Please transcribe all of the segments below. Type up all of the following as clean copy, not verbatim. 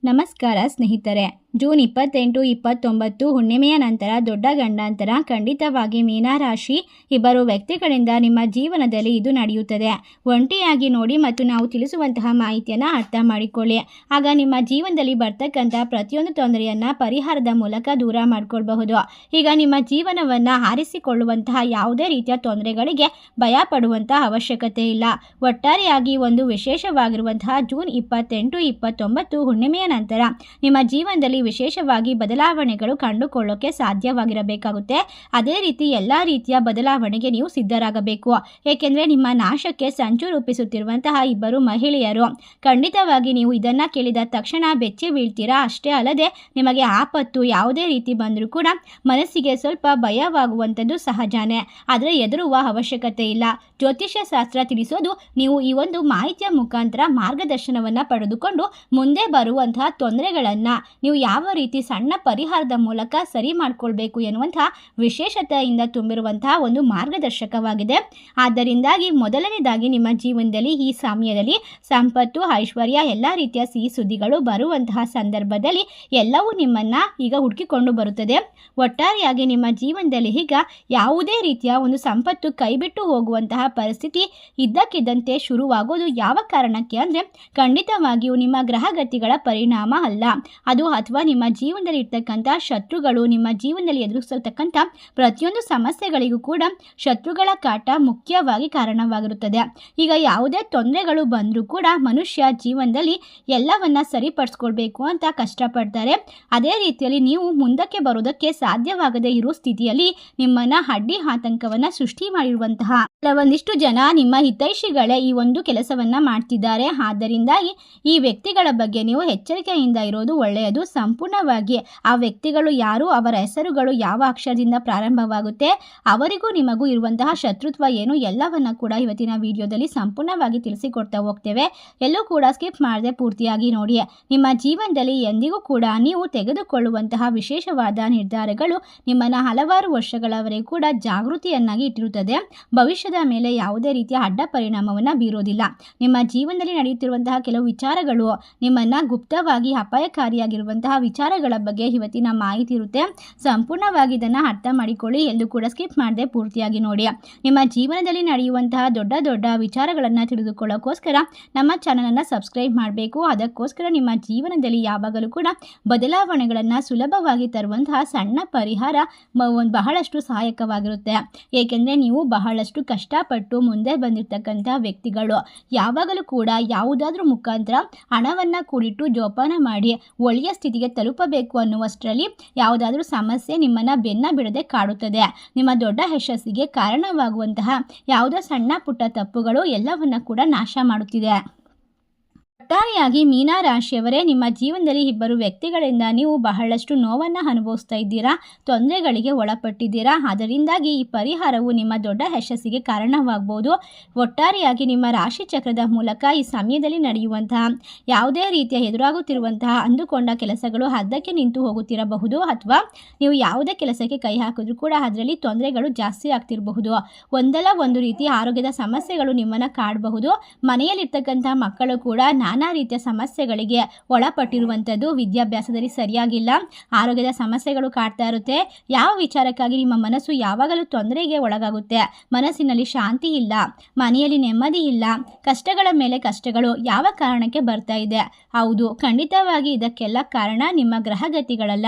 ನಮಸ್ಕಾರ ಸ್ನೇಹಿತರೆ. ಜೂನ್ 28, 29 ಹುಣ್ಣಿಮೆಯ ನಂತರ ದೊಡ್ಡ ಗಂಡಾಂತರ ಖಂಡಿತವಾಗಿ ಮೀನರಾಶಿ ಇಬ್ಬರು ವ್ಯಕ್ತಿಗಳಿಂದ ನಿಮ್ಮ ಜೀವನದಲ್ಲಿ ಇದು ನಡೆಯುತ್ತದೆ. ಒಂಟಿಯಾಗಿ ನೋಡಿ ಮತ್ತು ನಾವು ತಿಳಿಸುವಂತಹ ಮಾಹಿತಿಯನ್ನು ಅರ್ಥ ಮಾಡಿಕೊಳ್ಳಿ. ಆಗ ನಿಮ್ಮ ಜೀವನದಲ್ಲಿ ಬರ್ತಕ್ಕಂಥ ಪ್ರತಿಯೊಂದು ತೊಂದರೆಯನ್ನು ಪರಿಹಾರದ ಮೂಲಕ ದೂರ ಮಾಡಿಕೊಳ್ಬಹುದು. ಈಗ ನಿಮ್ಮ ಜೀವನವನ್ನು ಆರಿಸಿಕೊಳ್ಳುವಂತಹ ಯಾವುದೇ ರೀತಿಯ ತೊಂದರೆಗಳಿಗೆ ಭಯ ಪಡುವಂತಹ ಅವಶ್ಯಕತೆ ಇಲ್ಲ. ಒಟ್ಟಾರೆಯಾಗಿ ಒಂದು ವಿಶೇಷವಾಗಿರುವಂತಹ ಜೂನ್ 28, 29 ಹುಣ್ಣಿಮೆಯ ನಂತರ ನಿಮ್ಮ ಜೀವನದಲ್ಲಿ ವಿಶೇಷವಾಗಿ ಬದಲಾವಣೆಗಳು ಕಂಡುಕೊಳ್ಳೋಕೆ ಸಾಧ್ಯವಾಗಿರಬೇಕಾಗುತ್ತೆ. ಅದೇ ರೀತಿ ಎಲ್ಲ ರೀತಿಯ ಬದಲಾವಣೆಗೆ ನೀವು ಸಿದ್ಧರಾಗಬೇಕು. ಏಕೆಂದರೆ ನಿಮ್ಮ ನಾಶಕ್ಕೆ ಸಂಚು ರೂಪಿಸುತ್ತಿರುವಂತಹ ಇಬ್ಬರು ಮಹಿಳೆಯರು ಖಂಡಿತವಾಗಿ ನೀವು ಇದನ್ನು ಕೇಳಿದ ತಕ್ಷಣ ಬೆಚ್ಚಿ ಬೀಳ್ತೀರಾ. ಅಷ್ಟೇ ಅಲ್ಲದೆ ನಿಮಗೆ ಆಪತ್ತು ಯಾವುದೇ ರೀತಿ ಬಂದರೂ ಕೂಡ ಮನಸ್ಸಿಗೆ ಸ್ವಲ್ಪ ಭಯವಾಗುವಂಥದ್ದು ಸಹಜನೇ. ಆದರೆ ಹೆದರುವ ಅವಶ್ಯಕತೆ ಇಲ್ಲ. ಜ್ಯೋತಿಷ್ಯ ಶಾಸ್ತ್ರ ತಿಳಿಸೋದು ನೀವು ಈ ಒಂದು ಮಾಹಿತಿಯ ಮುಖಾಂತರ ಮಾರ್ಗದರ್ಶನವನ್ನು ಪಡೆದುಕೊಂಡು ಮುಂದೆ ಬರುವಂತಹ ತೊಂದರೆಗಳನ್ನು ನೀವು ಯಾವ ರೀತಿ ಸಣ್ಣ ಪರಿಹಾರದ ಮೂಲಕ ಸರಿ ಮಾಡಿಕೊಳ್ಬೇಕು ಎನ್ನುವಂತಹ ವಿಶೇಷತೆಯಿಂದ ತುಂಬಿರುವಂತಹ ಒಂದು ಮಾರ್ಗದರ್ಶಕವಾಗಿದೆ. ಆದ್ದರಿಂದಾಗಿ ಮೊದಲನೇದಾಗಿ ನಿಮ್ಮ ಜೀವನದಲ್ಲಿ ಈ ಸಮಯದಲ್ಲಿ ಸಂಪತ್ತು, ಐಶ್ವರ್ಯ, ಎಲ್ಲ ರೀತಿಯ ಸಿಹಿ ಸುದ್ದಿಗಳು ಬರುವಂತಹ ಸಂದರ್ಭದಲ್ಲಿ ಎಲ್ಲವೂ ನಿಮ್ಮನ್ನು ಈಗ ಹುಡುಕಿಕೊಂಡು ಬರುತ್ತದೆ. ಒಟ್ಟಾರೆಯಾಗಿ ನಿಮ್ಮ ಜೀವನದಲ್ಲಿ ಈಗ ಯಾವುದೇ ರೀತಿಯ ಒಂದು ಸಂಪತ್ತು ಕೈಬಿಟ್ಟು ಹೋಗುವಂತಹ ಪರಿಸ್ಥಿತಿ ಇದ್ದಕ್ಕಿದ್ದಂತೆ ಶುರುವಾಗೋದು ಯಾವ ಕಾರಣಕ್ಕೆ ಅಂದರೆ ಖಂಡಿತವಾಗಿಯೂ ನಿಮ್ಮ ಗ್ರಹಗತಿಗಳ ಪರಿಣಾಮ ಅಲ್ಲ ಅದು, ಅಥವಾ ನಿಮ್ಮ ಜೀವನದಲ್ಲಿ ಇರ್ತಕ್ಕಂಥ ಶತ್ರುಗಳು ನಿಮ್ಮ ಜೀವನದಲ್ಲಿ ಎದುರಿಸತಕ್ಕಂಥ ಪ್ರತಿಯೊಂದು ಸಮಸ್ಯೆಗಳಿಗೂ ಕೂಡ ಶತ್ರುಗಳ ಕಾಟ ಮುಖ್ಯವಾಗಿ ಕಾರಣವಾಗಿರುತ್ತದೆ. ಈಗ ಯಾವುದೇ ತೊಂದರೆಗಳು ಬಂದರೂ ಕೂಡ ಮನುಷ್ಯ ಜೀವನದಲ್ಲಿ ಎಲ್ಲವನ್ನ ಸರಿಪಡಿಸ್ಕೊಳ್ಬೇಕು ಅಂತ ಕಷ್ಟಪಡ್ತಾರೆ. ಅದೇ ರೀತಿಯಲ್ಲಿ ನೀವು ಮುಂದಕ್ಕೆ ಬರೋದಕ್ಕೆ ಸಾಧ್ಯವಾಗದೇ ಇರೋ ಸ್ಥಿತಿಯಲ್ಲಿ ನಿಮ್ಮನ್ನ ಅಡ್ಡಿ ಆತಂಕವನ್ನು ಸೃಷ್ಟಿ ಮಾಡಿರುವಂತಹ ಕೆಲವೊಂದಿಷ್ಟು ಜನ ನಿಮ್ಮ ಹಿತೈಷಿಗಳೇ ಈ ಒಂದು ಕೆಲಸವನ್ನ ಮಾಡ್ತಿದ್ದಾರೆ. ಆದ್ದರಿಂದಾಗಿ ಈ ವ್ಯಕ್ತಿಗಳ ಬಗ್ಗೆ ನೀವು ಎಚ್ಚರಿಕೆಯಿಂದ ಇರೋದು ಒಳ್ಳೆಯದು. ಸಂಪೂರ್ಣವಾಗಿ ಆ ವ್ಯಕ್ತಿಗಳು ಯಾರು, ಅವರ ಹೆಸರುಗಳು ಯಾವ ಅಕ್ಷರದಿಂದ ಪ್ರಾರಂಭವಾಗುತ್ತೆ, ಅವರಿಗೂ ನಿಮಗೂ ಇರುವಂತಹ ಶತ್ರುತ್ವ ಏನು, ಎಲ್ಲವನ್ನ ಕೂಡ ಇವತ್ತಿನ ವಿಡಿಯೋದಲ್ಲಿ ಸಂಪೂರ್ಣವಾಗಿ ತಿಳಿಸಿಕೊಡ್ತಾ ಹೋಗ್ತೇವೆ. ಎಲ್ಲೂ ಕೂಡ ಸ್ಕಿಪ್ ಮಾಡದೆ ಪೂರ್ತಿಯಾಗಿ ನೋಡಿ. ನಿಮ್ಮ ಜೀವನದಲ್ಲಿ ಎಂದಿಗೂ ಕೂಡ ನೀವು ತೆಗೆದುಕೊಳ್ಳುವಂತಹ ವಿಶೇಷವಾದ ನಿರ್ಧಾರಗಳು ನಿಮ್ಮನ್ನ ಹಲವಾರು ವರ್ಷಗಳವರೆಗೂ ಕೂಡ ಜಾಗೃತಿಯನ್ನಾಗಿ ಇಟ್ಟಿರುತ್ತದೆ. ಭವಿಷ್ಯದ ಮೇಲೆ ಯಾವುದೇ ರೀತಿಯ ಅಡ್ಡ ಪರಿಣಾಮವನ್ನು ಬೀರೋದಿಲ್ಲ. ನಿಮ್ಮ ಜೀವನದಲ್ಲಿ ನಡೆಯುತ್ತಿರುವಂತಹ ಕೆಲವು ವಿಚಾರಗಳು ನಿಮ್ಮನ್ನ ಗುಪ್ತವಾಗಿ ಅಪಾಯಕಾರಿಯಾಗಿರುವಂತಹ ವಿಚಾರಗಳ ಬಗ್ಗೆ ಇವತ್ತಿನ ಮಾಹಿತಿ ಇರುತ್ತೆ. ಸಂಪೂರ್ಣವಾಗಿ ಇದನ್ನು ಅರ್ಥ ಮಾಡಿಕೊಳ್ಳಿ. ಎಲ್ಲೂ ಕೂಡ ಸ್ಕಿಪ್ ಮಾಡದೆ ಪೂರ್ತಿಯಾಗಿ ನೋಡಿ. ನಿಮ್ಮ ಜೀವನದಲ್ಲಿ ನಡೆಯುವಂತಹ ದೊಡ್ಡ ದೊಡ್ಡ ವಿಚಾರಗಳನ್ನು ತಿಳಿದುಕೊಳ್ಳೋಕ್ಕೋಸ್ಕರ ನಮ್ಮ ಚಾನಲನ್ನು ಸಬ್ಸ್ಕ್ರೈಬ್ ಮಾಡಬೇಕು. ಅದಕ್ಕೋಸ್ಕರ ನಿಮ್ಮ ಜೀವನದಲ್ಲಿ ಯಾವಾಗಲೂ ಕೂಡ ಬದಲಾವಣೆಗಳನ್ನು ಸುಲಭವಾಗಿ ತರುವಂತಹ ಸಣ್ಣ ಪರಿಹಾರ ಬಹಳಷ್ಟು ಸಹಾಯಕವಾಗಿರುತ್ತೆ. ಏಕೆಂದರೆ ನೀವು ಬಹಳಷ್ಟು ಕಷ್ಟಪಟ್ಟು ಮುಂದೆ ಬಂದಿರತಕ್ಕಂಥ ವ್ಯಕ್ತಿಗಳು ಯಾವಾಗಲೂ ಕೂಡ ಯಾವುದಾದ್ರೂ ಮುಖಾಂತರ ಹಣವನ್ನು ಕೂಡಿಟ್ಟು ಜೋಪಾನ ಮಾಡಿ ಒಳ್ಳೆಯ ಸ್ಥಿತಿಗೆ ತಲುಪಬೇಕು ಅನ್ನುವಷ್ಟರಲ್ಲಿ ಯಾವುದಾದ್ರೂ ಸಮಸ್ಯೆ ನಿಮ್ಮನ್ನು ಬೆನ್ನ ಬಿಡದೆ ಕಾಡುತ್ತದೆ. ನಿಮ್ಮ ದೊಡ್ಡ ಯಶಸ್ಸಿಗೆ ಕಾರಣವಾಗುವಂತಹ ಯಾವುದೋ ಸಣ್ಣ ಪುಟ್ಟ ತಪ್ಪುಗಳು ಎಲ್ಲವನ್ನ ಕೂಡ ನಾಶ ಮಾಡುತ್ತಿದೆ. ಒಟ್ಟಾರೆಯಾಗಿ ಮೀನರಾಶಿಯವರೇ, ನಿಮ್ಮ ಜೀವನದಲ್ಲಿ ಇಬ್ಬರು ವ್ಯಕ್ತಿಗಳಿಂದ ನೀವು ಬಹಳಷ್ಟು ನೋವನ್ನು ಅನುಭವಿಸ್ತಾ ಇದ್ದೀರಾ, ತೊಂದರೆಗಳಿಗೆ ಒಳಪಟ್ಟಿದ್ದೀರಾ. ಅದರಿಂದಾಗಿ ಈ ಪರಿಹಾರವು ನಿಮ್ಮ ದೊಡ್ಡ ಯಶಸ್ಸಿಗೆ ಕಾರಣವಾಗಬಹುದು. ಒಟ್ಟಾರೆಯಾಗಿ ನಿಮ್ಮ ರಾಶಿ ಚಕ್ರದ ಮೂಲಕ ಈ ಸಮಯದಲ್ಲಿ ನಡೆಯುವಂತಹ ಯಾವುದೇ ರೀತಿಯ ಎದುರಾಗುತ್ತಿರುವಂತಹ ಅಂದುಕೊಂಡ ಕೆಲಸಗಳು ಅರ್ಧಕ್ಕೆ ನಿಂತು ಹೋಗುತ್ತಿರಬಹುದು, ಅಥವಾ ನೀವು ಯಾವುದೇ ಕೆಲಸಕ್ಕೆ ಕೈ ಹಾಕಿದ್ರೂ ಕೂಡ ಅದರಲ್ಲಿ ತೊಂದರೆಗಳು ಜಾಸ್ತಿ ಆಗ್ತಿರಬಹುದು. ಒಂದಲ್ಲ ಒಂದು ರೀತಿಯ ಆರೋಗ್ಯದ ಸಮಸ್ಯೆಗಳು ನಿಮ್ಮನ್ನು ಕಾಡಬಹುದು. ಮನೆಯಲ್ಲಿರ್ತಕ್ಕಂಥ ಮಕ್ಕಳು ಕೂಡ ನಾನಾ ರೀತಿಯ ಸಮಸ್ಯೆಗಳಿಗೆ ಒಳಪಟ್ಟಿರುವಂಥದ್ದು, ವಿದ್ಯಾಭ್ಯಾಸದಲ್ಲಿ ಸರಿಯಾಗಿಲ್ಲ, ಆರೋಗ್ಯದ ಸಮಸ್ಯೆಗಳು ಕಾಡ್ತಾ ಇರುತ್ತೆ. ಯಾವ ವಿಚಾರಕ್ಕಾಗಿ ನಿಮ್ಮ ಮನಸ್ಸು ಯಾವಾಗಲೂ ತೊಂದರೆಗೆ ಒಳಗಾಗುತ್ತೆ, ಮನಸ್ಸಿನಲ್ಲಿ ಶಾಂತಿ ಇಲ್ಲ, ಮನೆಯಲ್ಲಿ ನೆಮ್ಮದಿ ಇಲ್ಲ, ಕಷ್ಟಗಳ ಮೇಲೆ ಕಷ್ಟಗಳು ಯಾವ ಕಾರಣಕ್ಕೆ ಬರ್ತಾ ಇದೆ? ಹೌದು, ಖಂಡಿತವಾಗಿ ಇದಕ್ಕೆಲ್ಲ ಕಾರಣ ನಿಮ್ಮ ಗ್ರಹಗತಿಗಳಲ್ಲ.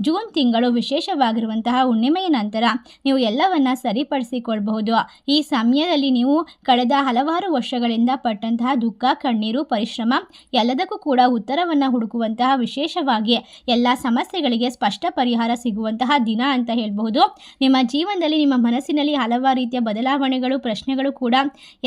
ಜೂನ್ ತಿಂಗಳು ವಿಶೇಷವಾಗಿರುವಂತಹ ಹುಣ್ಣಿಮೆಯ ನಂತರ ನೀವು ಎಲ್ಲವನ್ನ ಸರಿಪಡಿಸಿಕೊಳ್ಬಹುದು. ಈ ಸಮಯದಲ್ಲಿ ನೀವು ಕಳೆದ ಹಲವಾರು ವರ್ಷಗಳಿಂದ ಪಟ್ಟಂತಹ ದುಃಖ, ಕಣ್ಣೀರು, ಪರಿಶ್ರಮ ಎಲ್ಲದಕ್ಕೂ ಕೂಡ ಉತ್ತರವನ್ನು ಹುಡುಕುವಂತಹ, ವಿಶೇಷವಾಗಿ ಎಲ್ಲ ಸಮಸ್ಯೆಗಳಿಗೆ ಸ್ಪಷ್ಟ ಪರಿಹಾರ ಸಿಗುವಂತಹ ದಿನ ಅಂತ ಹೇಳ್ಬಹುದು. ನಿಮ್ಮ ಜೀವನದಲ್ಲಿ ನಿಮ್ಮ ಮನಸ್ಸಿನಲ್ಲಿ ಹಲವಾರು ರೀತಿಯ ಬದಲಾವಣೆಗಳು, ಪ್ರಶ್ನೆಗಳು ಕೂಡ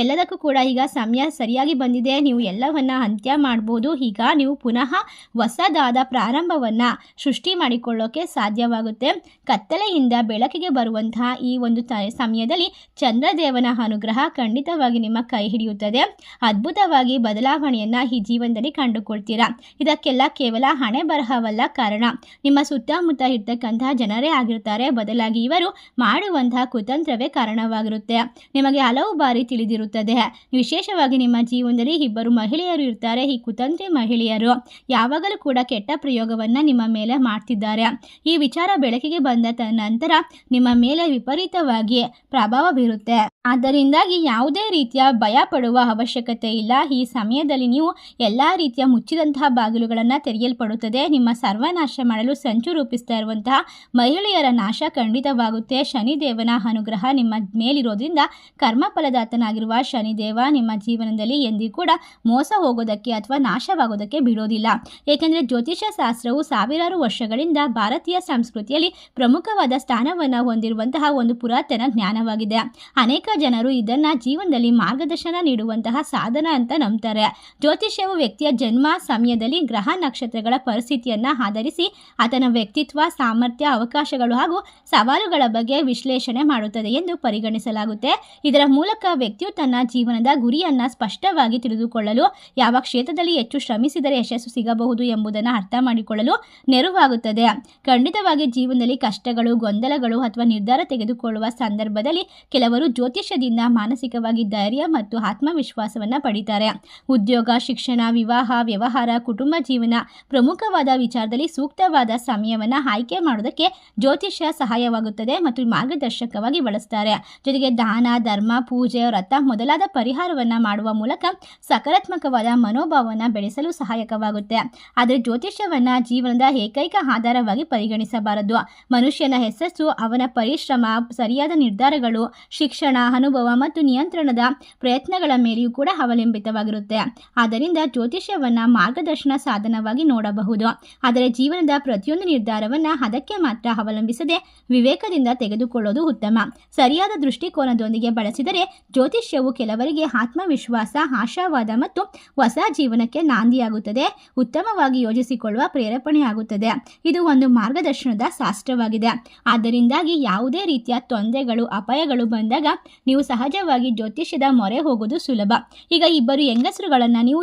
ಎಲ್ಲದಕ್ಕೂ ಕೂಡ ಈಗ ಸಮಯ ಸರಿಯಾಗಿ ಬಂದಿದೆ. ನೀವು ಎಲ್ಲವನ್ನ ಅಂತ್ಯ ಮಾಡ್ಬೋದು. ಈಗ ನೀವು ಪುನಃ ಹೊಸದಾದ ಪ್ರಾರಂಭವನ್ನು ಸೃಷ್ಟಿ ಮಾಡಿಕೊಳ್ಳೋಕೆ ಸಾಧ್ಯವಾಗುತ್ತೆ. ಕತ್ತಲೆಯಿಂದ ಬೆಳಕಿಗೆ ಬರುವಂತಹ ಈ ಒಂದು ಸಮಯದಲ್ಲಿ ಚಂದ್ರದೇವನ ಅನುಗ್ರಹ ಖಂಡಿತವಾಗಿ ನಿಮ್ಮ ಕೈ ಹಿಡಿಯುತ್ತದೆ. ಅದ್ಭುತವಾಗಿ ಬದಲಾವಣೆಯನ್ನು ಈ ಜೀವನದಲ್ಲಿ ಕಂಡುಕೊಳ್ತೀರಾ. ಇದಕ್ಕೆಲ್ಲ ಕೇವಲ ಹಣೆ ಬರಹವಲ್ಲ ಕಾರಣ, ನಿಮ್ಮ ಸುತ್ತಮುತ್ತ ಇರ್ತಕ್ಕಂತಹ ಜನರೇ ಆಗಿರ್ತಾರೆ. ಬದಲಾಗಿ ಇವರು ಮಾಡುವಂತಹ ಕುತಂತ್ರವೇ ಕಾರಣವಾಗಿರುತ್ತೆ. ನಿಮಗೆ ಹಲವು ಬಾರಿ ತಿಳಿದಿರುತ್ತದೆ. ವಿಶೇಷವಾಗಿ ನಿಮ್ಮ ಜೀವನದಲ್ಲಿ ಇಬ್ಬರು ಮಹಿಳೆಯರು ಇರ್ತಾರೆ. ಈ ಕುತಂತ್ರಿ ಮಹಿಳೆಯರು ಯಾವಾಗಲೂ ಕೂಡ ಕೆಟ್ಟ ಪ್ರಯೋಗವನ್ನು ನಿಮ್ಮ ಮೇಲೆ ಮಾಡ್ತಿದ್ದಾರೆ. ಈ ವಿಚಾರ ಬೆಳಕಿಗೆ ಬಂದ ನಂತರ ನಿಮ್ಮ ಮೇಲೆ ವಿಪರೀತವಾಗಿ ಪ್ರಭಾವ ಬೀರುತ್ತೆ. ಆದ್ದರಿಂದಾಗಿ ಯಾವುದೇ ರೀತಿಯ ಭಯ ಪಡುವ ಅವಶ್ಯಕತೆ ಇಲ್ಲ. ಈ ಸಮಯದಲ್ಲಿ ನೀವು ಎಲ್ಲ ರೀತಿಯ ಮುಚ್ಚಿದಂತಹ ಬಾಗಿಲುಗಳನ್ನು ತೆರೆಯಲ್ಪಡುತ್ತದೆ. ನಿಮ್ಮ ಸರ್ವನಾಶ ಮಾಡಲು ಸಂಚು ರೂಪಿಸ್ತಾ ಇರುವಂತಹ ಮಹಿಳೆಯರ ನಾಶ ಖಂಡಿತವಾಗುತ್ತೆ. ಶನಿದೇವನ ಅನುಗ್ರಹ ನಿಮ್ಮ ಮೇಲಿರೋದ್ರಿಂದ ಕರ್ಮಫಲದಾತನಾಗಿರುವ ಶನಿದೇವ ನಿಮ್ಮ ಜೀವನದಲ್ಲಿ ಎಂದಿಗೂ ಕೂಡ ಮೋಸ ಹೋಗೋದಕ್ಕೆ ಅಥವಾ ನಾಶವಾಗೋದಕ್ಕೆ ಬಿಡೋದಿಲ್ಲ. ಏಕೆಂದರೆ ಜ್ಯೋತಿಷ್ಯ ಶಾಸ್ತ್ರವು ಸಾವಿರಾರು ವರ್ಷಗಳಿಂದ ಭಾರತೀಯ ಸಂಸ್ಕೃತಿಯಲ್ಲಿ ಪ್ರಮುಖವಾದ ಸ್ಥಾನವನ್ನು ಹೊಂದಿರುವಂತಹ ಒಂದು ಪುರಾತನ ಜ್ಞಾನವಾಗಿದೆ. ಅನೇಕ ಜನರು ಇದನ್ನ ಜೀವನದಲ್ಲಿ ಮಾರ್ಗದರ್ಶನ ನೀಡುವಂತಹ ಸಾಧನ ಅಂತ ನಂಬ್ತಾರೆ. ಜ್ಯೋತಿಷ್ಯವು ವ್ಯಕ್ತಿಯ ಜನ್ಮ ಸಮಯದಲ್ಲಿ ಗ್ರಹ ನಕ್ಷತ್ರಗಳ ಪರಿಸ್ಥಿತಿಯನ್ನ ಆಧರಿಸಿ ಆತನ ವ್ಯಕ್ತಿತ್ವ, ಸಾಮರ್ಥ್ಯ, ಅವಕಾಶಗಳು ಹಾಗೂ ಸವಾಲುಗಳ ಬಗ್ಗೆ ವಿಶ್ಲೇಷಣೆ ಮಾಡುತ್ತದೆ ಎಂದು ಪರಿಗಣಿಸಲಾಗುತ್ತೆ. ಇದರ ಮೂಲಕ ವ್ಯಕ್ತಿಯು ತನ್ನ ಜೀವನದ ಗುರಿಯನ್ನ ಸ್ಪಷ್ಟವಾಗಿ ತಿಳಿದುಕೊಳ್ಳಲು, ಯಾವ ಕ್ಷೇತ್ರದಲ್ಲಿ ಹೆಚ್ಚು ಶ್ರಮಿಸಿದರೆ ಯಶಸ್ಸು ಸಿಗಬಹುದು ಎಂಬುದನ್ನು ಅರ್ಥ ಮಾಡಿಕೊಳ್ಳಲು ನೆರವಾಗುತ್ತದೆ. ಖಂಡಿತವಾಗಿ ಜೀವನದಲ್ಲಿ ಕಷ್ಟಗಳು, ಗೊಂದಲಗಳು ಅಥವಾ ನಿರ್ಧಾರ ತೆಗೆದುಕೊಳ್ಳುವ ಸಂದರ್ಭದಲ್ಲಿ ಕೆಲವರು ಜ್ಯೋತಿಷ್ಯದಿಂದ ಮಾನಸಿಕವಾಗಿ ಧೈರ್ಯ ಮತ್ತು ಆತ್ಮವಿಶ್ವಾಸವನ್ನು ಪಡಿತಾರೆ. ಉದ್ಯೋಗ, ಶಿಕ್ಷಣ, ವಿವಾಹ, ವ್ಯವಹಾರ, ಕುಟುಂಬ ಜೀವನ ಪ್ರಮುಖವಾದ ವಿಚಾರದಲ್ಲಿ ಸೂಕ್ತವಾದ ಸಮಯವನ್ನು ಆಯ್ಕೆ ಮಾಡೋದಕ್ಕೆ ಜ್ಯೋತಿಷ್ಯ ಸಹಾಯವಾಗುತ್ತದೆ ಮತ್ತು ಮಾರ್ಗದರ್ಶಕವಾಗಿ ಬಳಸ್ತಾರೆ. ಜೊತೆಗೆ ದಾನ, ಧರ್ಮ, ಪೂಜೆ, ವ್ರತ ಮೊದಲಾದ ಪರಿಹಾರವನ್ನು ಮಾಡುವ ಮೂಲಕ ಸಕಾರಾತ್ಮಕವಾದ ಮನೋಭಾವವನ್ನು ಬೆಳೆಸಲು ಸಹಾಯಕವಾಗುತ್ತೆ. ಆದರೆ ಜ್ಯೋತಿಷ್ಯವನ್ನು ಜೀವನದ ಏಕೈಕ ಆಧಾರವಾಗಿ ಪರಿಗಣಿಸಬಾರದು. ಮನುಷ್ಯನ ಯಶಸ್ಸು ಅವನ ಪರಿಶ್ರಮ, ಸರಿಯಾದ ನಿರ್ಧಾರಗಳು, ಶಿಕ್ಷಣ, ಅನುಭವ ಮತ್ತು ನಿಯಂತ್ರಣದ ಪ್ರಯತ್ನಗಳ ಮೇಲೆಯೂ ಕೂಡ ಅವಲಂಬಿತವಾಗಿರುತ್ತೆ. ಆದ್ದರಿಂದ ಜ್ಯೋತಿಷ್ಯವನ್ನು ಮಾರ್ಗದರ್ಶನ ಸಾಧನವಾಗಿ ನೋಡಬಹುದು, ಆದರೆ ಜೀವನದ ಪ್ರತಿಯೊಂದು ನಿರ್ಧಾರವನ್ನು ಅದಕ್ಕೆ ಮಾತ್ರ ಅವಲಂಬಿಸದೆ ವಿವೇಕದಿಂದ ತೆಗೆದುಕೊಳ್ಳೋದು ಉತ್ತಮ. ಸರಿಯಾದ ದೃಷ್ಟಿಕೋನದೊಂದಿಗೆ ಬಳಸಿದರೆ ಜ್ಯೋತಿಷ್ಯವು ಕೆಲವರಿಗೆ ಆತ್ಮವಿಶ್ವಾಸ, ಆಶಾವಾದ ಮತ್ತು ಹೊಸ ಜೀವನಕ್ಕೆ ನಾಂದಿಯಾಗುತ್ತದೆ, ಉತ್ತಮವಾಗಿ ಯೋಜಿಸಿಕೊಳ್ಳುವ ಪ್ರೇರೇಪಣೆಯಾಗುತ್ತದೆ. ಇದು ಒಂದು ಮಾರ್ಗದರ್ಶನದ ಶಾಸ್ತ್ರವಾಗಿದೆ. ಆದ್ದರಿಂದಾಗಿ ಯಾವುದೇ ರೀತಿಯ ತೊಂದರೆಗಳು, ಅಪಾಯಗಳು ಬಂದಾಗ ನೀವು ಸಹಜವಾಗಿ ಜ್ಯೋತಿಷ್ಯದ ಮೊರೆ ಹೋಗೋದು ಸುಲಭ. ಈಗ ಇಬ್ಬರು ಹೆಂಗಸರುಗಳನ್ನು ನೀವು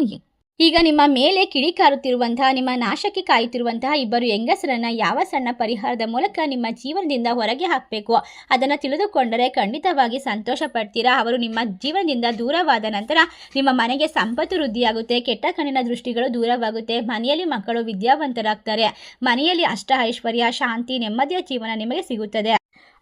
ಈಗ ನಿಮ್ಮ ಮೇಲೆ ಕಿಡಿಕಾರುತ್ತಿರುವಂತಹ, ನಿಮ್ಮ ನಾಶಕ್ಕೆ ಕಾಯುತ್ತಿರುವಂತಹ ಇಬ್ಬರು ಹೆಂಗಸರನ್ನು ಯಾವ ಸಣ್ಣ ಪರಿಹಾರದ ಮೂಲಕ ನಿಮ್ಮ ಜೀವನದಿಂದ ಹೊರಗೆ ಹಾಕಬೇಕು ಅದನ್ನು ತಿಳಿದುಕೊಂಡರೆ ಖಂಡಿತವಾಗಿ ಸಂತೋಷ ಪಡ್ತೀರಾ. ಅವರು ನಿಮ್ಮ ಜೀವನದಿಂದ ದೂರವಾದ ನಂತರ ನಿಮ್ಮ ಮನೆಗೆ ಸಂಪತ್ತು ವೃದ್ಧಿಯಾಗುತ್ತೆ, ಕೆಟ್ಟ ಕಣ್ಣಿನ ದೃಷ್ಟಿಗಳು ದೂರವಾಗುತ್ತೆ, ಮನೆಯಲ್ಲಿ ಮಕ್ಕಳು ವಿದ್ಯಾವಂತರಾಗ್ತಾರೆ, ಮನೆಯಲ್ಲಿ ಅಷ್ಟ ಐಶ್ವರ್ಯ, ಶಾಂತಿ, ನೆಮ್ಮದಿಯ ಜೀವನ ನಿಮಗೆ ಸಿಗುತ್ತದೆ.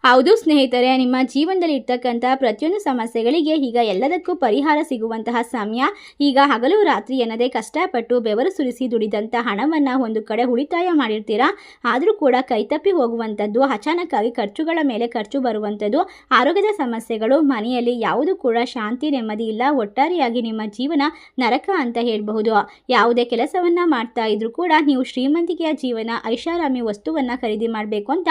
ಹೌದು ಸ್ನೇಹಿತರೆ, ನಿಮ್ಮ ಜೀವನದಲ್ಲಿ ಇರ್ತಕ್ಕಂತಹ ಪ್ರತಿಯೊಂದು ಸಮಸ್ಯೆಗಳಿಗೆ ಈಗ ಎಲ್ಲದಕ್ಕೂ ಪರಿಹಾರ ಸಿಗುವಂತಹ ಸಮಯ. ಈಗ ಹಗಲು ರಾತ್ರಿ ಎನ್ನದೇ ಕಷ್ಟಪಟ್ಟು ಬೆವರು ಸುರಿಸಿ ದುಡಿದಂಥ ಹಣವನ್ನು ಒಂದು ಕಡೆ ಉಳಿತಾಯ ಮಾಡಿರ್ತೀರಾ. ಆದರೂ ಕೂಡ ಕೈತಪ್ಪಿ ಹೋಗುವಂಥದ್ದು, ಅಚಾನಕ್ಕಾಗಿ ಖರ್ಚುಗಳ ಮೇಲೆ ಖರ್ಚು ಬರುವಂಥದ್ದು, ಆರೋಗ್ಯದ ಸಮಸ್ಯೆಗಳು, ಮನೆಯಲ್ಲಿ ಯಾವುದು ಕೂಡ ಶಾಂತಿ, ನೆಮ್ಮದಿ ಇಲ್ಲ. ಒಟ್ಟಾರೆಯಾಗಿ ನಿಮ್ಮ ಜೀವನ ನರಕ ಅಂತ ಹೇಳಬಹುದು. ಯಾವುದೇ ಕೆಲಸವನ್ನು ಮಾಡ್ತಾ ಇದ್ರೂ ಕೂಡ ನೀವು ಶ್ರೀಮಂತಿಕೆಯ ಜೀವನ, ಐಷಾರಾಮಿ ವಸ್ತುವನ್ನು ಖರೀದಿ ಮಾಡಬೇಕು ಅಂತ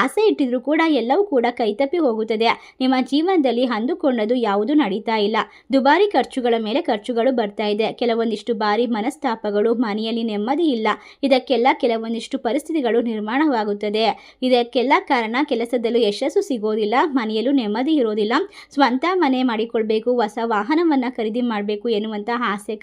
ಆಸೆ ಇಟ್ಟಿದ್ರು ಕೂಡ ಎಲ್ಲವೂ ಕೂಡ ಕೈತಪ್ಪಿ ಹೋಗುತ್ತದೆ. ನಿಮ್ಮ ಜೀವನದಲ್ಲಿ ಅಂದುಕೊಂಡದು ಯಾವುದೂ ನಡೀತಾ ಇಲ್ಲ. ದುಬಾರಿ ಖರ್ಚುಗಳ ಮೇಲೆ ಖರ್ಚುಗಳು ಬರ್ತಾ ಇದೆ. ಕೆಲವೊಂದಿಷ್ಟು ಬಾರಿ ಮನಸ್ತಾಪಗಳು, ಮನೆಯಲ್ಲಿ ನೆಮ್ಮದಿ ಇಲ್ಲ. ಇದಕ್ಕೆಲ್ಲ ಕೆಲವೊಂದಿಷ್ಟು ಪರಿಸ್ಥಿತಿಗಳು ನಿರ್ಮಾಣವಾಗುತ್ತದೆ. ಇದಕ್ಕೆಲ್ಲ ಕಾರಣ ಕೆಲಸದಲ್ಲೂ ಯಶಸ್ಸು ಸಿಗೋದಿಲ್ಲ, ಮನೆಯಲ್ಲೂ ನೆಮ್ಮದಿ ಇರೋದಿಲ್ಲ. ಸ್ವಂತ ಮನೆ ಮಾಡಿಕೊಳ್ಬೇಕು, ಹೊಸ ವಾಹನವನ್ನು ಖರೀದಿ ಮಾಡಬೇಕು ಎನ್ನುವಂತಹ ಆಸೆ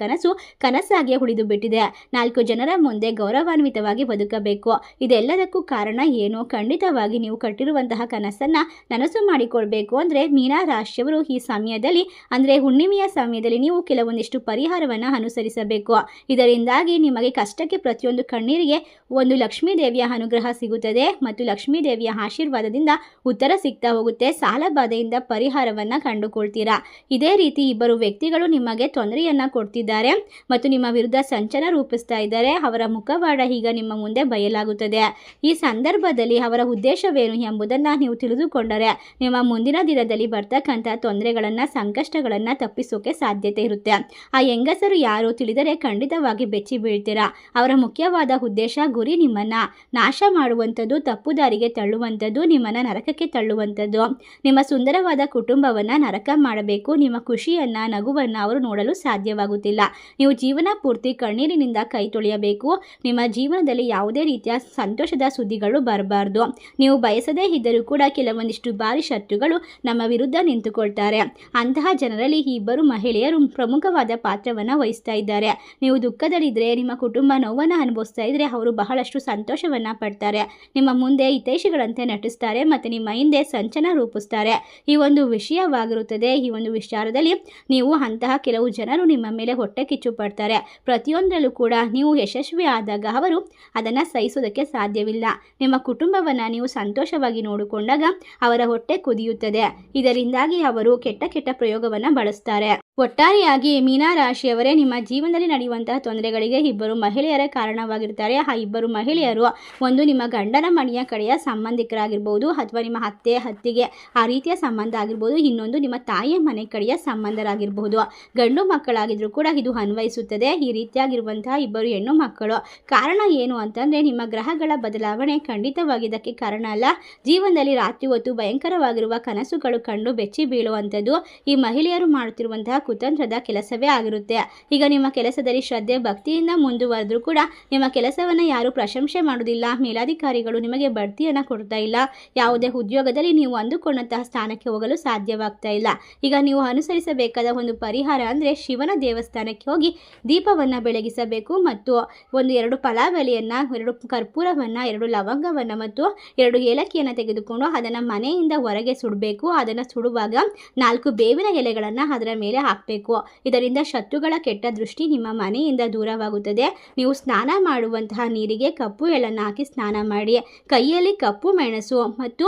ಕನಸಾಗಿಯೇ ಉಳಿದು ಬಿಟ್ಟಿದೆ. 4 ಜನರ ಮುಂದೆ ಗೌರವಾನ್ವಿತವಾಗಿ ಬದುಕಬೇಕು. ಇದೆಲ್ಲದಕ್ಕೂ ಕಾರಣ ಏನು? ಖಂಡಿತವಾಗಿ ನೀವು ಕಟ್ಟಿರುವಂತಹ ಕನಸನ್ನು ನನಸು ಮಾಡಿಕೊಳ್ಬೇಕು ಅಂದರೆ ಮೀನಾ ರಾಶಿಯವರು ಈ ಸಮಯದಲ್ಲಿ ಅಂದರೆ ಹುಣ್ಣಿಮೆಯ ಸಮಯದಲ್ಲಿ ನೀವು ಕೆಲವೊಂದಿಷ್ಟು ಪರಿಹಾರವನ್ನು ಅನುಸರಿಸಬೇಕು. ಇದರಿಂದಾಗಿ ನಿಮಗೆ ಕಷ್ಟಕ್ಕೆ ಪ್ರತಿಯೊಂದು ಕಣ್ಣೀರಿಗೆ ಒಂದು ಲಕ್ಷ್ಮೀ ದೇವಿಯ ಅನುಗ್ರಹ ಸಿಗುತ್ತದೆ ಮತ್ತು ಲಕ್ಷ್ಮೀ ದೇವಿಯ ಆಶೀರ್ವಾದದಿಂದ ಉತ್ತರ ಸಿಗ್ತಾ ಹೋಗುತ್ತೆ. ಸಾಲ ಬಾಧೆಯಿಂದ ಪರಿಹಾರವನ್ನು ಕಂಡುಕೊಳ್ತೀರಾ. ಇದೇ ರೀತಿ ಇಬ್ಬರು ವ್ಯಕ್ತಿಗಳು ನಿಮಗೆ ತೊಂದರೆಯನ್ನು ಕೊಡ್ತಿದ್ದಾರೆ ಮತ್ತು ನಿಮ್ಮ ವಿರುದ್ಧ ಸಂಚನ ರೂಪಿಸ್ತಾ ಇದ್ದಾರೆ. ಅವರ ಮುಖವಾಡ ಈಗ ನಿಮ್ಮ ಮುಂದೆ ಬಯಲಾಗುತ್ತದೆ. ಈ ಸಂದರ್ಭದಲ್ಲಿ ಅವರ ಉದ್ದೇಶವೇನು ಎಂಬುದನ್ನು ನೀವು ತಿಳಿದುಕೊಂಡರೆ ನಿಮ್ಮ ಮುಂದಿನ ದಿನದಲ್ಲಿ ಬರ್ತಕ್ಕಂಥ ತೊಂದರೆಗಳನ್ನು, ಸಂಕಷ್ಟಗಳನ್ನು ತಪ್ಪಿಸೋಕೆ ಸಾಧ್ಯತೆ ಇರುತ್ತೆ. ಆ ಹೆಂಗಸರು ಯಾರು ತಿಳಿದರೆ ಖಂಡಿತವಾಗಿ ಬೆಚ್ಚಿ ಬೀಳ್ತೀರಾ. ಅವರ ಮುಖ್ಯವಾದ ಉದ್ದೇಶ, ಗುರಿ ನಿಮ್ಮನ್ನು ನಾಶ ಮಾಡುವಂಥದ್ದು, ತಪ್ಪು ದಾರಿಗೆ ತಳ್ಳುವಂಥದ್ದು, ನಿಮ್ಮನ್ನು ನರಕಕ್ಕೆ ತಳ್ಳುವಂಥದ್ದು. ನಿಮ್ಮ ಸುಂದರವಾದ ಕುಟುಂಬವನ್ನು ನರಕ ಮಾಡಬೇಕು. ನಿಮ್ಮ ಖುಷಿಯನ್ನು, ನಗುವನ್ನು ಅವರು ನೋಡಲು ಸಾಧ್ಯವಾಗುತ್ತಿಲ್ಲ. ನೀವು ಜೀವನ ಪೂರ್ತಿ ಕಣ್ಣೀರಿನಿಂದ ಕೈ ತೊಳೆಯಬೇಕು. ನಿಮ್ಮ ಜೀವನದಲ್ಲಿ ಯಾವುದೇ ರೀತಿಯ ಸಂತೋಷದ ಸುದ್ದಿಗಳು ಬರಬಾರ್ದು. ನೀವು ಬಯಸದೇ ಇದ್ದರೂ ಕೂಡ ಕೂಡ ಕೆಲವೊಂದಿಷ್ಟು ಬಾರಿ ಶತ್ರುಗಳು ನಮ್ಮ ವಿರುದ್ಧ ನಿಂತುಕೊಳ್ತಾರೆ. ಅಂತಹ ಜನರಲ್ಲಿ ಈ ಇಬ್ಬರು ಮಹಿಳೆಯರು ಪ್ರಮುಖವಾದ ಪಾತ್ರವನ್ನು ವಹಿಸ್ತಾ ಇದ್ದಾರೆ. ನೀವು ದುಃಖದಲ್ಲಿದ್ದರೆ, ನಿಮ್ಮ ಕುಟುಂಬ ನೋವನ್ನು ಅನುಭವಿಸ್ತಾ ಇದ್ದರೆ ಅವರು ಬಹಳಷ್ಟು ಸಂತೋಷವನ್ನು ಪಡ್ತಾರೆ. ನಿಮ್ಮ ಮುಂದೆ ಹಿತೈಷಿಗಳಂತೆ ನಟಿಸ್ತಾರೆ ಮತ್ತು ನಿಮ್ಮ ಹಿಂದೆ ಸಂಚನ ರೂಪಿಸ್ತಾರೆ. ಈ ಒಂದು ವಿಷಯವಾಗಿರುತ್ತದೆ. ಈ ಒಂದು ವಿಚಾರದಲ್ಲಿ ನೀವು ಅಂತಹ ಕೆಲವು ಜನರು ನಿಮ್ಮ ಮೇಲೆ ಹೊಟ್ಟೆ ಕಿಚ್ಚು ಪಡ್ತಾರೆ. ಪ್ರತಿಯೊಂದರಲ್ಲೂ ಕೂಡ ನೀವು ಯಶಸ್ವಿ ಆದಾಗ ಅವರು ಅದನ್ನು ಸಹಿಸೋದಕ್ಕೆ ಸಾಧ್ಯವಿಲ್ಲ. ನಿಮ್ಮ ಕುಟುಂಬವನ್ನು ನೀವು ಸಂತೋಷವಾಗಿ ನೋಡಿಕೊಂಡಾಗ ಅವರ ಹೊಟ್ಟೆ ಕುದಿಯುತ್ತದೆ. ಇದರಿಂದಾಗಿ ಅವರು ಕೆಟ್ಟ ಪ್ರಯೋಗವನ್ನು ಬಳಸ್ತಾರೆ. ಒಟ್ಟಾರೆಯಾಗಿ ಮೀನಾ ರಾಶಿಯವರೇ, ನಿಮ್ಮ ಜೀವನದಲ್ಲಿ ನಡೆಯುವಂತಹ ತೊಂದರೆಗಳಿಗೆ ಇಬ್ಬರು ಮಹಿಳೆಯರ ಕಾರಣವಾಗಿರ್ತಾರೆ. ಆ ಇಬ್ಬರು ಮಹಿಳೆಯರು ಒಂದು ನಿಮ್ಮ ಗಂಡನ ಮನೆಯ ಕಡೆಯ ಸಂಬಂಧಿಕರಾಗಿರ್ಬೋದು, ಅಥವಾ ನಿಮ್ಮ ಅತ್ತಿಗೆ ಆ ರೀತಿಯ ಸಂಬಂಧ ಆಗಿರ್ಬೋದು. ಇನ್ನೊಂದು ನಿಮ್ಮ ತಾಯಿಯ ಮನೆ ಕಡೆಯ ಸಂಬಂಧರಾಗಿರ್ಬೋದು. ಗಂಡು ಮಕ್ಕಳಾಗಿದ್ರೂ ಕೂಡ ಇದು ಅನ್ವಯಿಸುತ್ತದೆ. ಈ ರೀತಿಯಾಗಿರುವಂತಹ ಇಬ್ಬರು ಹೆಣ್ಣು ಮಕ್ಕಳು. ಕಾರಣ ಏನು ಅಂತಂದರೆ, ನಿಮ್ಮ ಗ್ರಹಗಳ ಬದಲಾವಣೆ ಖಂಡಿತವಾಗಿ ಇದಕ್ಕೆ ಕಾರಣ ಅಲ್ಲ. ಜೀವನದಲ್ಲಿ ರಾತ್ರಿ ಹೊತ್ತು ಭಯಂಕರವಾಗಿರುವ ಕನಸುಗಳು ಕಂಡು ಬೆಚ್ಚಿ ಬೀಳುವಂಥದ್ದು ಈ ಮಹಿಳೆಯರು ಮಾಡುತ್ತಿರುವಂತಹ ಕುತಂತ್ರದ ಕೆಲಸವೇ ಆಗಿರುತ್ತೆ. ಈಗ ನಿಮ್ಮ ಕೆಲಸದಲ್ಲಿ ಶ್ರದ್ಧೆ ಭಕ್ತಿಯಿಂದ ಮುಂದುವರೆದ್ರೂ ಕೂಡ ನಿಮ್ಮ ಕೆಲಸವನ್ನು ಯಾರು ಪ್ರಶಂಸೆ ಮಾಡುವುದಿಲ್ಲ. ಮೇಲಾಧಿಕಾರಿಗಳು ನಿಮಗೆ ಬಡ್ತಿಯನ್ನು ಕೊಡ್ತಾ ಇಲ್ಲ. ಯಾವುದೇ ಉದ್ಯೋಗದಲ್ಲಿ ನೀವು ಅಂದುಕೊಂಡಂತಹ ಸ್ಥಾನಕ್ಕೆ ಹೋಗಲು ಸಾಧ್ಯವಾಗ್ತಾ ಇಲ್ಲ. ಈಗ ನೀವು ಅನುಸರಿಸಬೇಕಾದ ಒಂದು ಪರಿಹಾರ ಅಂದರೆ, ಶಿವನ ದೇವಸ್ಥಾನಕ್ಕೆ ಹೋಗಿ ದೀಪವನ್ನು ಬೆಳಗಿಸಬೇಕು ಮತ್ತು 2 ಫಲಾವಲಿಯನ್ನು, 2 ಕರ್ಪೂರವನ್ನು, 2 ಲವಂಗವನ್ನು ಮತ್ತು 2 ಏಲಕ್ಕಿಯನ್ನು ತೆಗೆದುಕೊಂಡು ಅದನ್ನು ಮನೆಯಿಂದ ಹೊರಗೆ ಸುಡಬೇಕು. ಅದನ್ನು ಸುಡುವಾಗ 4 ಬೇವಿನ ಎಲೆಗಳನ್ನು ಅದರ ಮೇಲೆ ಹಾಕಬೇಕು. ಇದರಿಂದ ಶತ್ರುಗಳ ಕೆಟ್ಟ ದೃಷ್ಟಿ ನಿಮ್ಮ ಮನೆಯಿಂದ ದೂರವಾಗುತ್ತದೆ. ನೀವು ಸ್ನಾನ ಮಾಡುವಂತಹ ನೀರಿಗೆ ಕಪ್ಪು ಎಳ್ಳನ್ನು ಹಾಕಿ ಸ್ನಾನ ಮಾಡಿ. ಕೈಯಲ್ಲಿ ಕಪ್ಪು ಮೆಣಸು ಮತ್ತು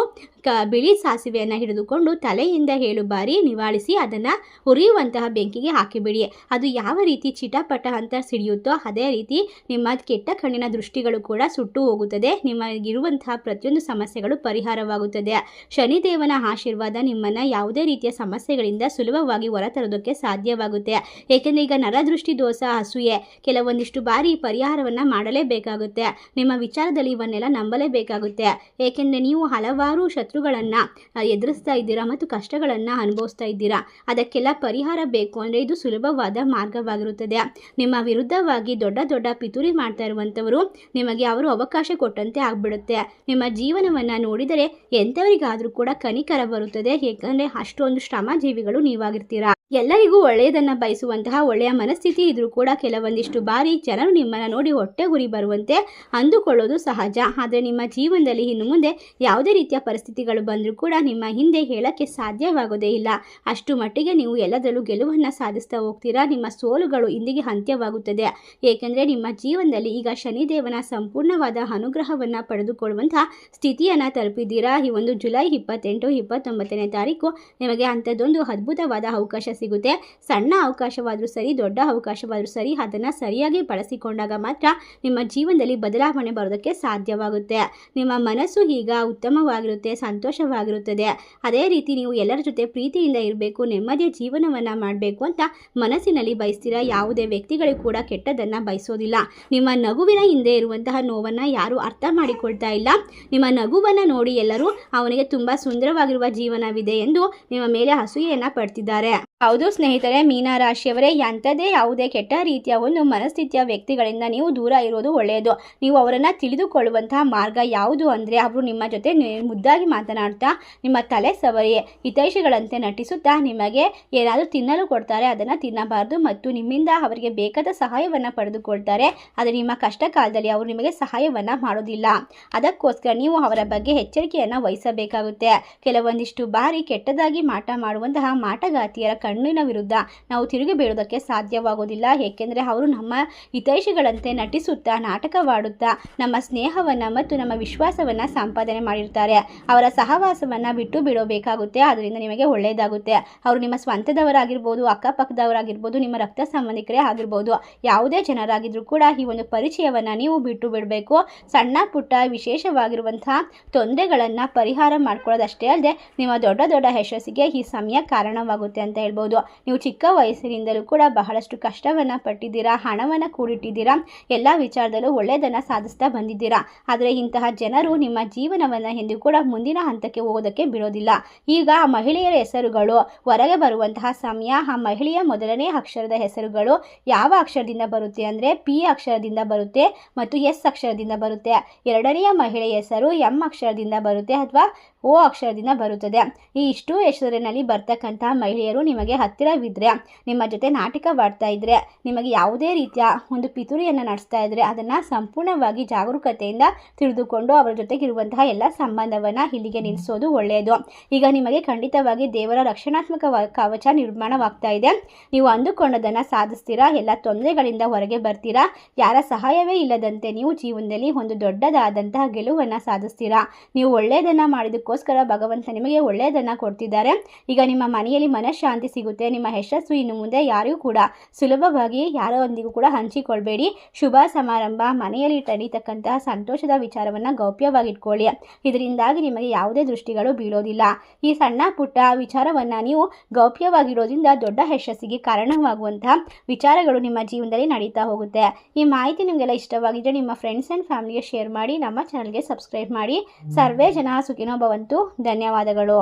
ಬಿಳಿ ಸಾಸಿವೆಯನ್ನು ಹಿಡಿದುಕೊಂಡು ತಲೆಯಿಂದ 7 ಬಾರಿ ನಿವಾಳಿಸಿ ಅದನ್ನು ಉರಿಯುವಂತಹ ಬೆಂಕಿಗೆ ಹಾಕಿಬಿಡಿ. ಅದು ಯಾವ ರೀತಿ ಚಿಟಪಟ ಅಂತ ಸಿಡಿಯುತ್ತೋ ಅದೇ ರೀತಿ ನಿಮ್ಮ ಕೆಟ್ಟ ಕಣ್ಣಿನ ದೃಷ್ಟಿಗಳು ಕೂಡ ಸುಟ್ಟು ಹೋಗುತ್ತದೆ. ನಿಮಗಿರುವಂತಹ ಪ್ರತಿಯೊಂದು ಸಮಸ್ಯೆಗಳು ಪರಿಹಾರವಾಗುತ್ತದೆ. ಶನಿದೇವನ ಆಶೀರ್ವಾದ ನಿಮ್ಮನ್ನು ಯಾವುದೇ ರೀತಿಯ ಸಮಸ್ಯೆಗಳಿಂದ ಸುಲಭವಾಗಿ ಹೊರತರೋದಕ್ಕೆ ಸಾಧ್ಯವಾಗುತ್ತೆ. ಏಕೆಂದರೆ ಈಗ ನರದೃಷ್ಟಿ ದೋಷ, ಅಸೂಯೆ ಕೆಲವೊಂದಿಷ್ಟು ಬಾರಿ ಪರಿಹಾರವನ್ನು ಮಾಡಲೇಬೇಕಾಗುತ್ತೆ. ನಿಮ್ಮ ವಿಚಾರದಲ್ಲಿ ಇವನ್ನೆಲ್ಲ ನಂಬಲೇಬೇಕಾಗುತ್ತೆ. ಏಕೆಂದರೆ ನೀವು ಹಲವಾರು ಶತ್ರುಗಳನ್ನು ಎದುರಿಸ್ತಾ ಇದ್ದೀರಾ ಮತ್ತು ಕಷ್ಟಗಳನ್ನು ಅನುಭವಿಸ್ತಾ ಇದ್ದೀರಾ. ಅದಕ್ಕೆಲ್ಲ ಪರಿಹಾರ ಬೇಕು ಅಂದರೆ ಇದು ಸುಲಭವಾದ ಮಾರ್ಗವಾಗಿರುತ್ತದೆ. ನಿಮ್ಮ ವಿರುದ್ಧವಾಗಿ ದೊಡ್ಡ ಪಿತೂರಿ ಮಾಡ್ತಾ ಇರುವಂಥವರು ನಿಮಗೆ ಅವರು ಅವಕಾಶ ಕೊಟ್ಟಂತೆ ಆಗಿಬಿಡುತ್ತೆ. ನಿಮ್ಮ ಜೀವನವನ್ನು ನೋಡಿದರೆ ಎಂಥವರಿಗಾದರೂ ಕೂಡ ಕನಿಕರ ಬರುತ್ತದೆ. ಏಕೆಂದರೆ ಅಷ್ಟೊಂದು ಶ್ರಮಜೀವಿಗಳು ನೀವಾಗಿರ್ತೀರಾ. ಎಲ್ಲರಿಗೂ ಒಳ್ಳೆಯದನ್ನು ಬಯಸುವಂತಹ ಒಳ್ಳೆಯ ಮನಸ್ಥಿತಿ ಇದ್ರೂ ಕೂಡ ಕೆಲವೊಂದಿಷ್ಟು ಬಾರಿ ಜನರು ನಿಮ್ಮನ್ನು ನೋಡಿ ಹೊಟ್ಟೆ ಉರಿ ಬರುವಂತೆ ಅಂದುಕೊಳ್ಳೋದು ಸಹಜ. ಆದರೆ ನಿಮ್ಮ ಜೀವನದಲ್ಲಿ ಇನ್ನು ಮುಂದೆ ಯಾವುದೇ ರೀತಿಯ ಪರಿಸ್ಥಿತಿಗಳು ಬಂದರೂ ಕೂಡ ನಿಮ್ಮ ಹಿಂದೆ ಹೇಳಕ್ಕೆ ಸಾಧ್ಯವಾಗೋದೇ ಇಲ್ಲ. ಅಷ್ಟು ಮಟ್ಟಿಗೆ ನೀವು ಎಲ್ಲದರಲ್ಲೂ ಗೆಲುವನ್ನು ಸಾಧಿಸ್ತಾ ಹೋಗ್ತೀರಾ. ನಿಮ್ಮ ಸೋಲುಗಳು ಇಂದಿಗೆ ಅಂತ್ಯವಾಗುತ್ತದೆ. ಏಕೆಂದರೆ ನಿಮ್ಮ ಜೀವನದಲ್ಲಿ ಈಗ ಶನಿದೇವನ ಸಂಪೂರ್ಣವಾದ ಅನುಗ್ರಹವನ್ನು ಪಡೆದುಕೊಳ್ಳುವಂತಹ ಸ್ಥಿತಿಯನ್ನು ತಲುಪಿದ್ದೀರಾ. ಈ ಒಂದು ಜುಲೈ 28, 29ನೇ ತಾರೀಕು ನಿಮಗೆ ಅಂಥದ್ದೊಂದು ಅದ್ಭುತವಾದ ಅವಕಾಶ ಸಿಗುತ್ತೆ. ಸಣ್ಣ ಅವಕಾಶವಾದರೂ ಸರಿ, ದೊಡ್ಡ ಅವಕಾಶವಾದರೂ ಸರಿ, ಅದನ್ನು ಸರಿಯಾಗಿ ಬಳಸಿಕೊಂಡಾಗ ಮಾತ್ರ ನಿಮ್ಮ ಜೀವನದಲ್ಲಿ ಬದಲಾವಣೆ ಬರೋದಕ್ಕೆ ಸಾಧ್ಯವಾಗುತ್ತೆ. ನಿಮ್ಮ ಮನಸ್ಸು ಈಗ ಉತ್ತಮವಾಗಿರುತ್ತೆ, ಸಂತೋಷವಾಗಿರುತ್ತದೆ. ಅದೇ ರೀತಿ ನೀವು ಎಲ್ಲರ ಜೊತೆ ಪ್ರೀತಿಯಿಂದ ಇರಬೇಕು, ನೆಮ್ಮದಿಯ ಜೀವನವನ್ನು ಮಾಡಬೇಕು ಅಂತ ಮನಸ್ಸಿನಲ್ಲಿ ಬಯಸ್ತೀರಾ. ಯಾವುದೇ ವ್ಯಕ್ತಿಗಳಿಗೂ ಕೂಡ ಕೆಟ್ಟದನ್ನು ಬಯಸೋದಿಲ್ಲ. ನಿಮ್ಮ ನಗುವಿನ ಹಿಂದೆ ಇರುವಂತಹ ನೋವನ್ನು ಯಾರೂ ಅರ್ಥ ಮಾಡಿಕೊಳ್ತಾ ಇಲ್ಲ. ನಿಮ್ಮ ನಗುವನ್ನು ನೋಡಿ ಎಲ್ಲರೂ ಅವನಿಗೆ ತುಂಬ ಸುಂದರವಾಗಿರುವ ಜೀವನವಿದೆ ಎಂದು ನಿಮ್ಮ ಮೇಲೆ ಅಸೂಯೆಯನ್ನು ಪಡ್ತಿದ್ದಾರೆ. ಹೌದು ಸ್ನೇಹಿತರೆ, ಮೀನಾ ರಾಶಿಯವರೇ, ಅಂಥದ್ದೇ ಯಾವುದೇ ಕೆಟ್ಟ ರೀತಿಯ ಒಂದು ಮನಸ್ಥಿತಿಯ ವ್ಯಕ್ತಿಗಳಿಂದ ನೀವು ದೂರ ಇರೋದು ಒಳ್ಳೆಯದು. ನೀವು ಅವರನ್ನು ತಿಳಿದುಕೊಳ್ಳುವಂತಹ ಮಾರ್ಗ ಯಾವುದು ಅಂದರೆ, ಅವರು ನಿಮ್ಮ ಜೊತೆ ಮುದ್ದಾಗಿ ಮಾತನಾಡ್ತಾ ನಿಮ್ಮ ತಲೆ ಸವರಿ ಹಿತೈಷಿಗಳಂತೆ ನಟಿಸುತ್ತಾ ನಿಮಗೆ ಏನಾದರೂ ತಿನ್ನಲು ಕೊಡ್ತಾರೆ, ಅದನ್ನು ತಿನ್ನಬಾರ್ದು ಮತ್ತು ನಿಮ್ಮಿಂದ ಅವರಿಗೆ ಬೇಕಾದ ಸಹಾಯವನ್ನು ಪಡೆದುಕೊಳ್ತಾರೆ. ಆದರೆ ನಿಮ್ಮ ಕಷ್ಟ ಕಾಲದಲ್ಲಿ ಅವರು ನಿಮಗೆ ಸಹಾಯವನ್ನು ಮಾಡೋದಿಲ್ಲ. ಅದಕ್ಕೋಸ್ಕರ ನೀವು ಅವರ ಬಗ್ಗೆ ಎಚ್ಚರಿಕೆಯನ್ನು ವಹಿಸಬೇಕಾಗುತ್ತೆ. ಕೆಲವೊಂದಿಷ್ಟು ಬಾರಿ ಕೆಟ್ಟದಾಗಿ ಮಾಟ ಮಾಡುವಂತಹ ಮಾಟಗಾತಿಯರ ಕಣ್ಣಿನ ವಿರುದ್ಧ ನಾವು ತಿರುಗಿ ಬೀಳೋದಕ್ಕೆ ಸಾಧ್ಯವಾಗೋದಿಲ್ಲ. ಏಕೆಂದರೆ ಅವರು ನಮ್ಮ ಹಿತೈಷಿಗಳಂತೆ ನಟಿಸುತ್ತಾ, ನಾಟಕವಾಡುತ್ತಾ ನಮ್ಮ ಸ್ನೇಹವನ್ನು ಮತ್ತು ನಮ್ಮ ವಿಶ್ವಾಸವನ್ನು ಸಂಪಾದನೆ ಮಾಡಿರ್ತಾರೆ. ಅವರ ಸಹವಾಸವನ್ನು ಬಿಟ್ಟು ಬಿಡಬೇಕಾಗುತ್ತೆ. ಅದರಿಂದ ನಿಮಗೆ ಒಳ್ಳೆಯದಾಗುತ್ತೆ. ಅವರು ನಿಮ್ಮ ಸ್ವಂತದವರಾಗಿರ್ಬೋದು, ಅಕ್ಕಪಕ್ಕದವರಾಗಿರ್ಬೋದು, ನಿಮ್ಮ ರಕ್ತ ಸಂಬಂಧಿಕರೇ ಆಗಿರ್ಬೋದು, ಯಾವುದೇ ಜನರಾಗಿದ್ದರೂ ಕೂಡ ಈ ಒಂದು ಪರಿಚಯವನ್ನು ನೀವು ಬಿಟ್ಟು ಬಿಡಬೇಕು. ಸಣ್ಣ ಪುಟ್ಟ ವಿಶೇಷವಾಗಿರುವಂತಹ ತೊಂದರೆಗಳನ್ನು ಪರಿಹಾರ ಮಾಡ್ಕೊಳ್ಳೋದಷ್ಟೇ ಅಲ್ಲದೆ ನಿಮ್ಮ ದೊಡ್ಡ ಯಶಸ್ಸಿಗೆ ಈ ಸಮಯ ಕಾರಣವಾಗುತ್ತೆ ಅಂತ ಹೇಳ್ಬೋದು. ನೀವು ಚಿಕ್ಕ ವಯಸ್ಸಿನಿಂದಲೂ ಕೂಡ ಬಹಳಷ್ಟು ಕಷ್ಟವನ್ನು ಪಟ್ಟಿದ್ದೀರಾ, ಹಣವನ್ನು ಕೂಡಿಟ್ಟಿದ್ದೀರಾ, ಎಲ್ಲ ವಿಚಾರದಲ್ಲೂ ಒಳ್ಳೆಯದನ್ನು ಸಾಧಿಸ್ತಾ ಬಂದಿದ್ದೀರಾ. ಆದರೆ ಇಂತಹ ಜನರು ನಿಮ್ಮ ಜೀವನವನ್ನು ಎಂದು ಕೂಡ ಮುಂದಿನ ಹಂತಕ್ಕೆ ಹೋಗೋದಕ್ಕೆ ಬಿಡೋದಿಲ್ಲ. ಈಗ ಆ ಮಹಿಳೆಯರ ಹೆಸರುಗಳು ಹೊರಗೆ ಬರುವಂತಹ ಸಮಯ. ಆ ಮಹಿಳೆಯ ಮೊದಲನೇ ಅಕ್ಷರದ ಹೆಸರುಗಳು ಯಾವ ಅಕ್ಷರದಿಂದ ಬರುತ್ತೆ ಅಂದರೆ ಪಿ ಅಕ್ಷರದಿಂದ ಬರುತ್ತೆ ಮತ್ತು ಎಸ್ ಅಕ್ಷರದಿಂದ ಬರುತ್ತೆ. ಎರಡನೆಯ ಮಹಿಳೆಯ ಹೆಸರು ಎಂ ಅಕ್ಷರದಿಂದ ಬರುತ್ತೆ ಅಥವಾ ಓ ಅಕ್ಷರದಿಂದ ಬರುತ್ತದೆ. ಈ ಇಷ್ಟು ಹೆಸರಿನಲ್ಲಿ ಬರ್ತಕ್ಕಂಥ ಮಹಿಳೆಯರು ನಿಮಗೆ ಹತ್ತಿರವಿದ್ದರೆ, ನಿಮ್ಮ ಜೊತೆ ನಾಟಕವಾಡ್ತಾ ಇದ್ದರೆ, ನಿಮಗೆ ಯಾವುದೇ ರೀತಿಯ ಒಂದು ಪಿತೂರಿಯನ್ನು ನಡೆಸ್ತಾ ಇದ್ದರೆ ಅದನ್ನು ಸಂಪೂರ್ಣವಾಗಿ ಜಾಗರೂಕತೆಯಿಂದ ತಿಳಿದುಕೊಂಡು ಅವರ ಜೊತೆಗಿರುವಂತಹ ಎಲ್ಲ ಸಂಬಂಧವನ್ನು ಇಲ್ಲಿಗೆ ನಿಲ್ಲಿಸೋದು ಒಳ್ಳೆಯದು. ಈಗ ನಿಮಗೆ ಖಂಡಿತವಾಗಿ ದೇವರ ರಕ್ಷಣಾತ್ಮಕ ಕವಚ ನಿರ್ಮಾಣವಾಗ್ತಾ ಇದೆ. ನೀವು ಅಂದುಕೊಂಡದನ್ನು ಸಾಧಿಸ್ತೀರಾ, ಎಲ್ಲ ತೊಂದರೆಗಳಿಂದ ಹೊರಗೆ ಬರ್ತೀರಾ. ಯಾರ ಸಹಾಯವೇ ಇಲ್ಲದಂತೆ ನೀವು ಜೀವನದಲ್ಲಿ ಒಂದು ದೊಡ್ಡದಾದಂತಹ ಗೆಲುವನ್ನು ಸಾಧಿಸ್ತೀರಾ. ನೀವು ಒಳ್ಳೆಯದನ್ನು ಮಾಡಿದಕ್ಕೋಸ್ಕರ ಭಗವಂತ ನಿಮಗೆ ಒಳ್ಳೆಯದನ್ನು ಕೊಡ್ತಿದ್ದಾರೆ. ಈಗ ನಿಮ್ಮ ಮನೆಯಲ್ಲಿ ಮನಃಶಾಂತಿ ಸಿಗುತ್ತೆ. ನಿಮ್ಮ ಯಶಸ್ಸು ಇನ್ನು ಮುಂದೆ ಯಾರಿಗೂ ಕೂಡ ಸುಲಭವಾಗಿ ಯಾರೊಂದಿಗೂ ಕೂಡ ಹಂಚಿಕೊಳ್ಬೇಡಿ. ಶುಭ ಸಮಾರಂಭ ಮನೆಯಲ್ಲಿ ನಡೀತಕ್ಕಂತಹ ಸಂತೋಷದ ವಿಚಾರವನ್ನು ಗೌಪ್ಯವಾಗಿಟ್ಕೊಳ್ಳಿ. ಇದರಿಂದಾಗಿ ನಿಮಗೆ ಯಾವುದೇ ದೃಷ್ಟಿಗಳು ಬೀಳೋದಿಲ್ಲ. ಈ ಸಣ್ಣ ಪುಟ್ಟ ವಿಚಾರವನ್ನು ನೀವು ಗೌಪ್ಯವಾಗಿರೋದ್ರಿಂದ ದೊಡ್ಡ ಯಶಸ್ಸಿಗೆ ಕಾರಣವಾಗುವಂತಹ ವಿಚಾರಗಳು ನಿಮ್ಮ ಜೀವನದಲ್ಲಿ ನಡೀತಾ ಹೋಗುತ್ತೆ. ಈ ಮಾಹಿತಿ ನಿಮಗೆಲ್ಲ ಇಷ್ಟವಾಗಿದ್ದರೆ ನಿಮ್ಮ ಫ್ರೆಂಡ್ಸ್ ಆ್ಯಂಡ್ ಫ್ಯಾಮಿಲಿಗೆ ಶೇರ್ ಮಾಡಿ. ನಮ್ಮ ಚಾನಲ್ಗೆ ಸಬ್ಸ್ಕ್ರೈಬ್ ಮಾಡಿ. ಸರ್ವೇ ಜನ ಸುಖಿನೋ ಭವಂತು. ಧನ್ಯವಾದಗಳು.